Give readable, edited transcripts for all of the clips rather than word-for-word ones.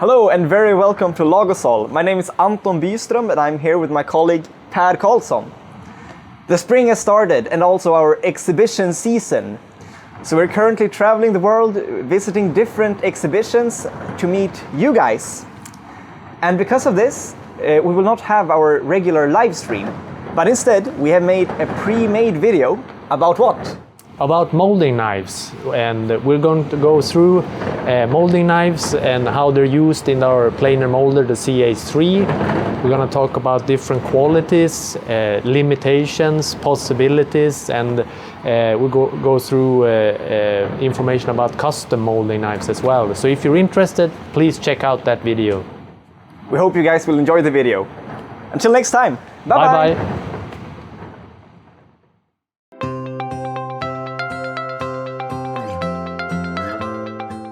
Hello and very welcome to Logosol. My name is Anton Byström and I'm here with my colleague Per Karlsson. The spring has started and also our exhibition season. So we're currently traveling the world, visiting different exhibitions to meet you guys. And because of this, we will not have our regular live stream, but instead we have made a pre-made video about what? About molding knives, and we're going to go through molding knives and how they're used in our planer molder, the CH3. We're going to talk about different qualities, limitations, possibilities, and we'll go through information about custom molding knives as well. So if you're interested, please check out that video. We hope you guys will enjoy the video. Until next time, bye bye!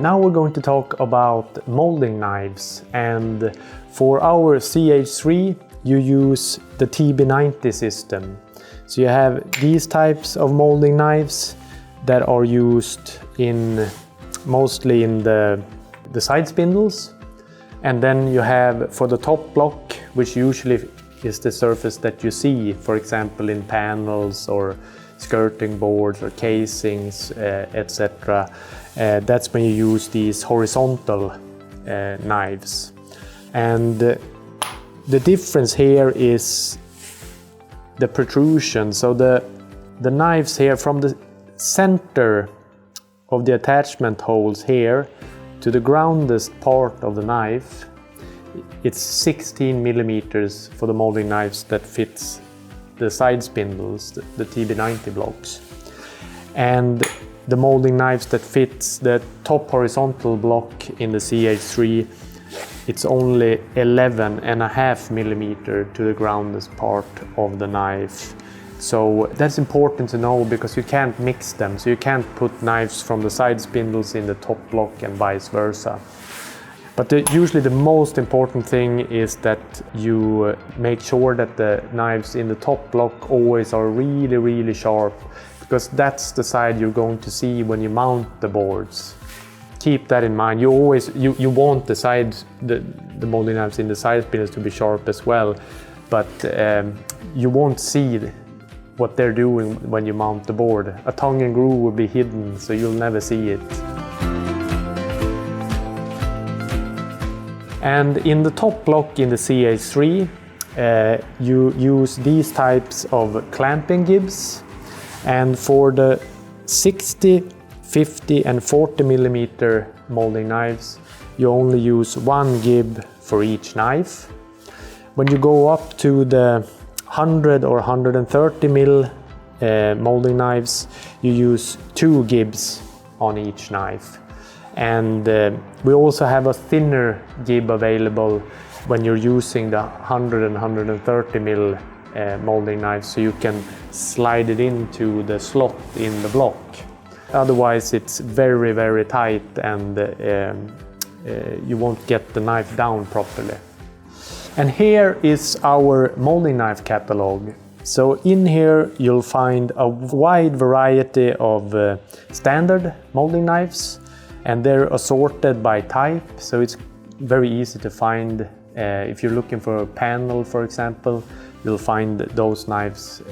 Now we're going to talk about molding knives, and for our CH3 you use the TB90 system. So you have these types of molding knives that are used mostly in the side spindles, and then you have for the top block, which usually is the surface that you see, for example in panels or skirting boards or casings, etc. That's when you use these horizontal knives. And the difference here is the protrusion. So the knives here from the center of the attachment holes here to the groundest part of the knife, it's 16 millimeters for the molding knives that fits the side spindles, the TB90 blocks. And the molding knives that fits the top horizontal block in the CH3, it's only 11.5 millimeter to the groundest part of the knife. So that's important to know because you can't mix them. So you can't put knives from the side spindles in the top block and vice versa. But usually the most important thing is that you make sure that the knives in the top block always are really, really sharp, because that's the side you're going to see when you mount the boards. Keep that in mind. You want the molding knives in the side spindles to be sharp as well, but you won't see what they're doing when you mount the board. A tongue and groove will be hidden, so you'll never see it. And in the top block in the CH3, you use these types of clamping gibs. And for the 60, 50 and 40 millimeter molding knives, you only use one gib for each knife. When you go up to the 100 or 130 mil molding knives, you use two gibs on each knife. And we also have a thinner gib available when you're using the 100 and 130 mil molding knives, so you can slide it into the slot in the block. Otherwise it's very, very tight and you won't get the knife down properly. And here is our molding knife catalog. So in here you'll find a wide variety of standard molding knives, and they're assorted by type, so it's very easy to find. If you're looking for a panel, for example, you'll find those knives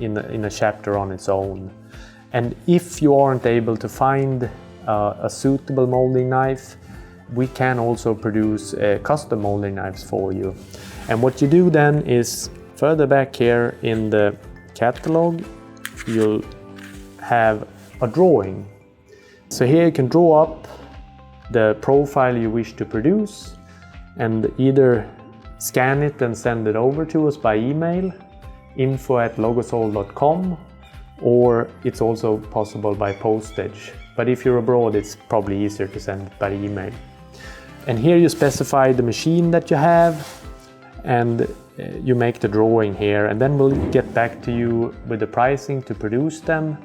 in a chapter on its own. And if you aren't able to find a suitable molding knife, we can also produce custom molding knives for you. And what you do then is, further back here in the catalog, you'll have a drawing. So here you can draw up the profile you wish to produce and either scan it and send it over to us by email, info@logosol.com, or it's also possible by postage. But if you're abroad, it's probably easier to send it by email. And here you specify the machine that you have, and you make the drawing here, and then we'll get back to you with the pricing to produce them.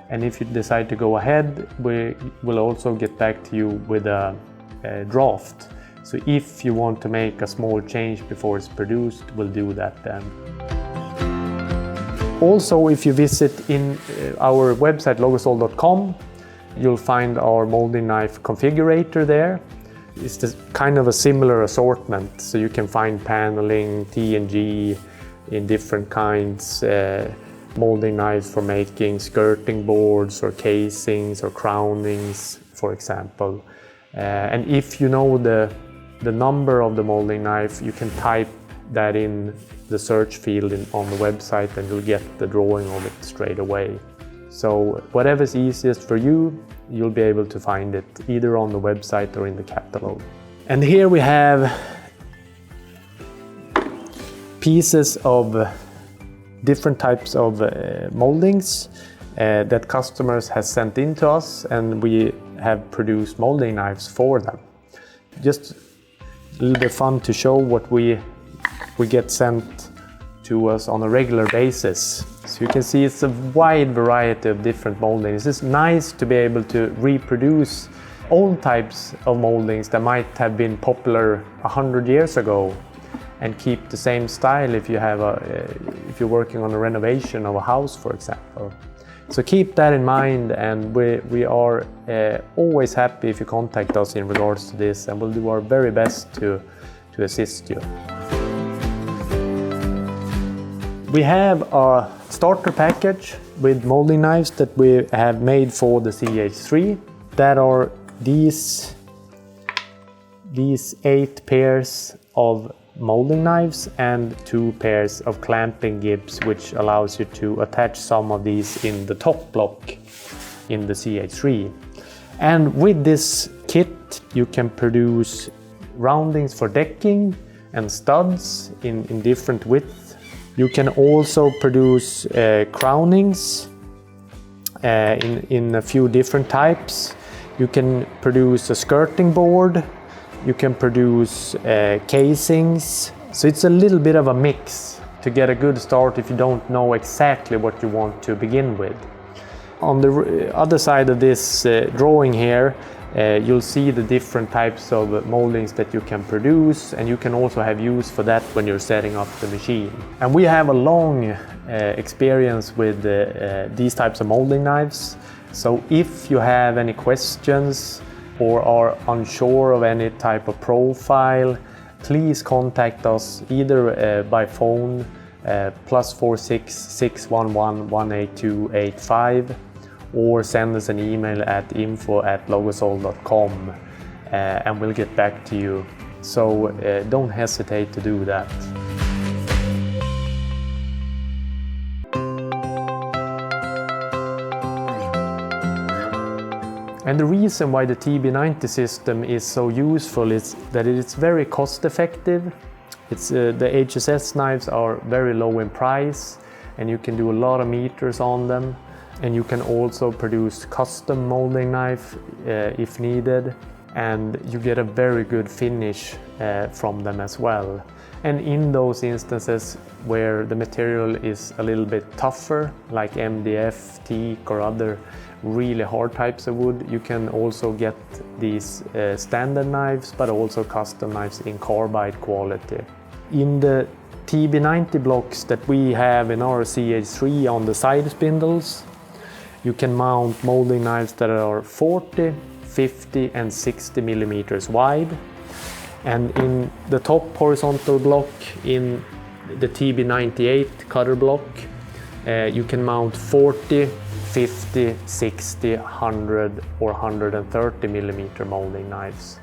And if you decide to go ahead, we will also get back to you with a draft. So if you want to make a small change before it's produced, we'll do that then. Also, if you visit in our website logosol.com, you'll find our molding knife configurator there. it's kind of a similar assortment. So you can find paneling, T&G in different kinds, molding knives for making skirting boards or casings or crownings, for example. And if you know the number of the molding knife, you can type that in the search field on the website and you'll get the drawing of it straight away. So whatever's easiest for you, you'll be able to find it either on the website or in the catalog. And here we have pieces of different types of moldings that customers have sent in to us, and we have produced molding knives for them. Just a little bit fun to show what we get sent to us on a regular basis. So you can see it's a wide variety of different moldings. It's nice to be able to reproduce old types of moldings that might have been popular 100 years ago and keep the same style if you're working on a renovation of a house, for example. So keep that in mind, and we are always happy if you contact us in regards to this, and we'll do our very best to assist you. We have a starter package with molding knives that we have made for the CH3. That are these 8 pairs of molding knives and 2 pairs of clamping gibs, which allows you to attach some of these in the top block in the CH3. And with this kit you can produce roundings for decking and studs in different widths. You can also produce crownings in a few different types. You can produce a skirting board. You can produce casings. So it's a little bit of a mix to get a good start if you don't know exactly what you want to begin with. On the other side of this drawing here, you'll see the different types of moldings that you can produce, and you can also have use for that when you're setting up the machine. And we have a long experience with these types of molding knives. So if you have any questions or are unsure of any type of profile, please contact us either by phone +46 611 182 85, or send us an email at info@logosol.com and we'll get back to you. So don't hesitate to do that. And the reason why the TB90 system is so useful is that it's very cost effective. The HSS knives are very low in price, and you can do a lot of meters on them. And you can also produce custom molding knife if needed, and you get a very good finish from them as well. And in those instances where the material is a little bit tougher, like MDF, teak or other really hard types of wood, you can also get these standard knives, but also custom knives in carbide quality. In the TB90 blocks that we have in our CH3 on the side spindles, you can mount molding knives that are 40, 50 and 60 millimeters wide. And in the top horizontal block in the TB98 cutter block, you can mount 40, 50, 60, 100 or 130 millimeter molding knives.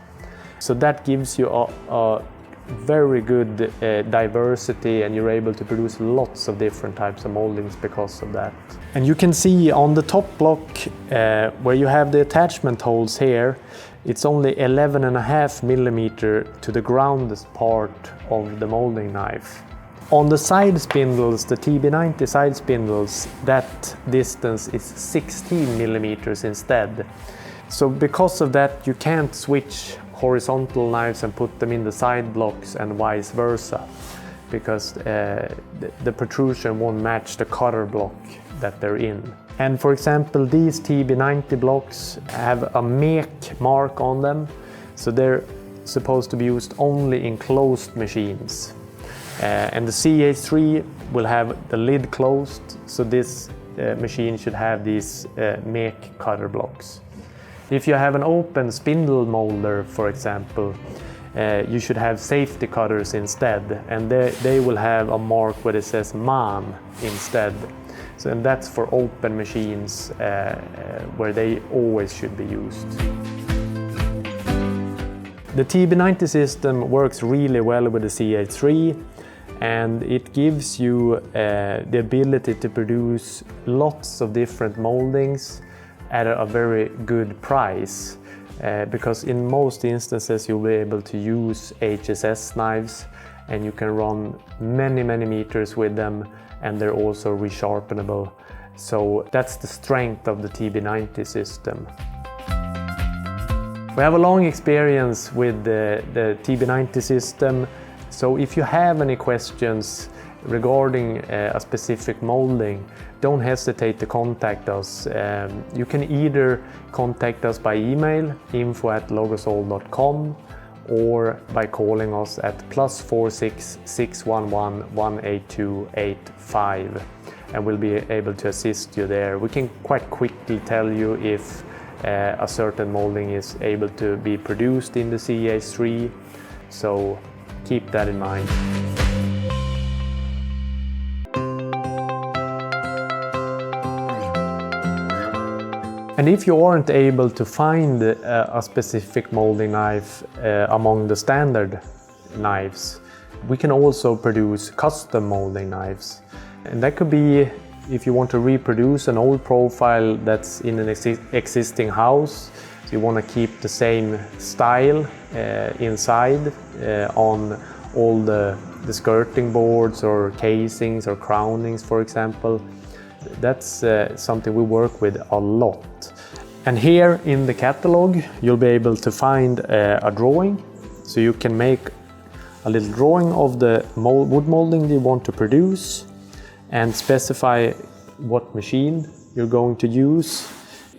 So that gives you a very good diversity, and you're able to produce lots of different types of moldings because of that. And you can see on the top block where you have the attachment holes here, it's only 11.5 millimeter to the ground part of the molding knife. On the side spindles, the TB90 side spindles, that distance is 16 millimeters instead. So because of that, you can't switch horizontal knives and put them in the side blocks and vice versa, because the protrusion won't match the cutter block that they're in. And for example, these TB90 blocks have a MEK mark on them, so they're supposed to be used only in closed machines. And the CH3 will have the lid closed, so this machine should have these MEK cutter blocks. If you have an open spindle moulder, for example, you should have safety cutters instead, and they will have a mark where it says MAN instead. So, and that's for open machines where they always should be used. The TB90 system works really well with the CH3, and it gives you the ability to produce lots of different moldings at a very good price. Because in most instances you'll be able to use Hss knives, and you can run many meters with them, and they're also resharpenable. So that's the strength of the TB90 system. We have a long experience with the TB90 system, so if you have any questions regarding a specific molding, don't hesitate to contact us. You can either contact us by email, info@logosol.com, or by calling us at +46 611 182 85, and we'll be able to assist you there. We can quite quickly tell you if a certain molding is able to be produced in the CH3, so keep that in mind. And if you aren't able to find a specific molding knife among the standard knives, we can also produce custom molding knives. And that could be if you want to reproduce an old profile that's in an existing house, so you want to keep the same style inside on all the skirting boards or casings or crownings, for example. That's something we work with a lot. And here in the catalog you'll be able to find a drawing, so you can make a little drawing of the wood molding you want to produce and specify what machine you're going to use,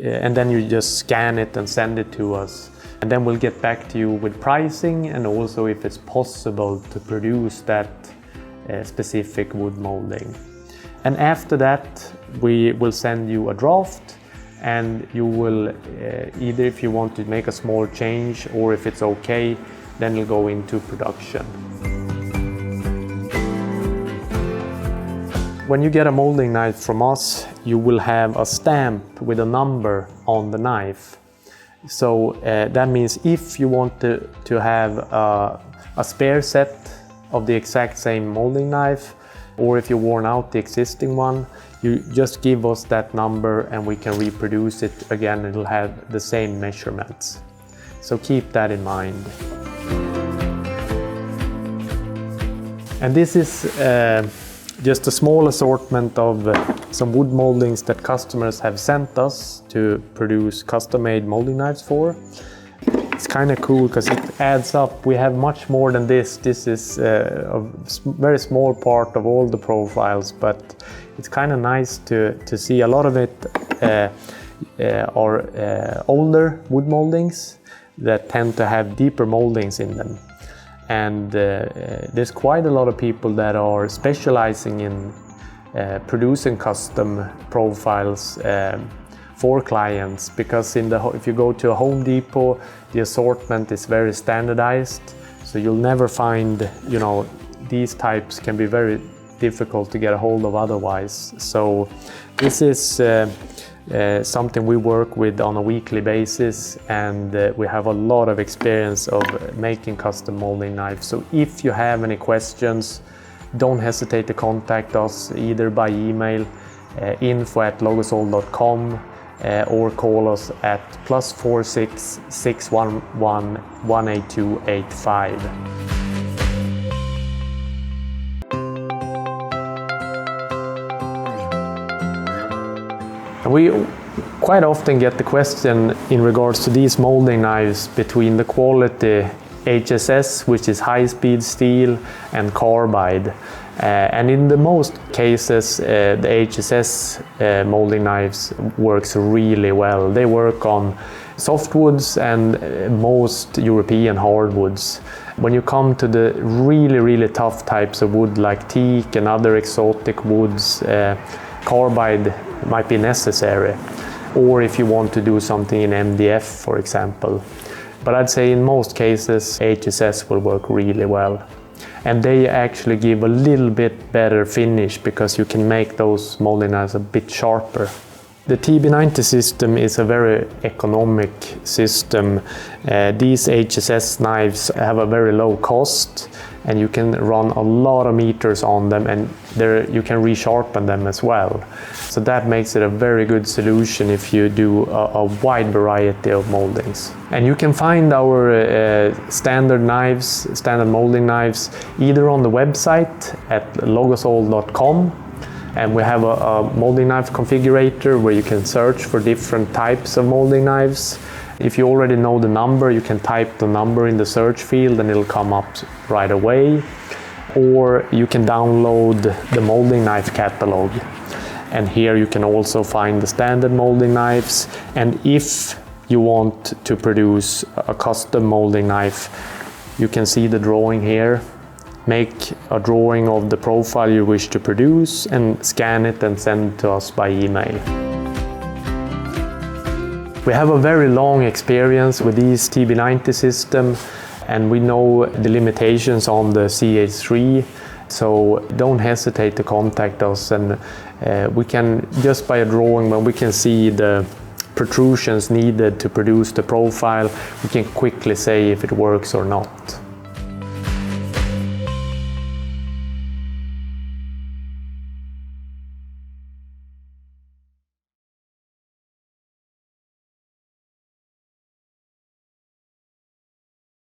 and then you just scan it and send it to us, and then we'll get back to you with pricing and also if it's possible to produce that specific wood molding. And after that we will send you a draft, and you will either, if you want to make a small change or if it's okay, then you'll go into production. When you get a molding knife from us, you will have a stamp with a number on the knife. So that means if you want to have a spare set of the exact same molding knife, or if you worn out the existing one, you just give us that number and we can reproduce it again. It'll have the same measurements. So keep that in mind. And this is just a small assortment of some wood moldings that customers have sent us to produce custom-made molding knives for. It's kind of cool because it adds up. We have much more than this. This is a very small part of all the profiles, but it's kind of nice to see. A lot of it are older wood moldings that tend to have deeper moldings in them. And there's quite a lot of people that are specializing in producing custom profiles for clients, because if you go to a Home Depot, the assortment is very standardized, so you'll never find, these types can be very difficult to get a hold of otherwise. So this is something we work with on a weekly basis, and we have a lot of experience of making custom molding knives. So if you have any questions, don't hesitate to contact us either by email, info@logosol.com, or call us at +46 611 182 85. And we quite often get the question in regards to these molding knives between the quality HSS, which is high-speed steel, and carbide. And in the most cases, the HSS molding knives works really well. They work on softwoods and most European hardwoods. When you come to the really tough types of wood like teak and other exotic woods, carbide might be necessary. or if you want to do something in MDF, for example. But I'd say in most cases HSS will work really well. And they actually give a little bit better finish because you can make those molding knives a bit sharper. The TB90 system is a very economic system. These HSS knives have a very low cost, and you can run a lot of meters on them, and you can resharpen them as well. So that makes it a very good solution if you do a wide variety of moldings. And you can find our standard molding knives, either on the website at logosol.com. And we have a molding knife configurator where you can search for different types of molding knives. If you already know the number, you can type the number in the search field and it'll come up right away. Or you can download the molding knife catalog. And here you can also find the standard molding knives. And if you want to produce a custom molding knife, you can see the drawing here. Make a drawing of the profile you wish to produce and scan it and send it to us by email. We have a very long experience with this TB90 system, and we know the limitations on the CH3, so don't hesitate to contact us, and we can, just by a drawing, when we can see the protrusions needed to produce the profile, we can quickly say if it works or not.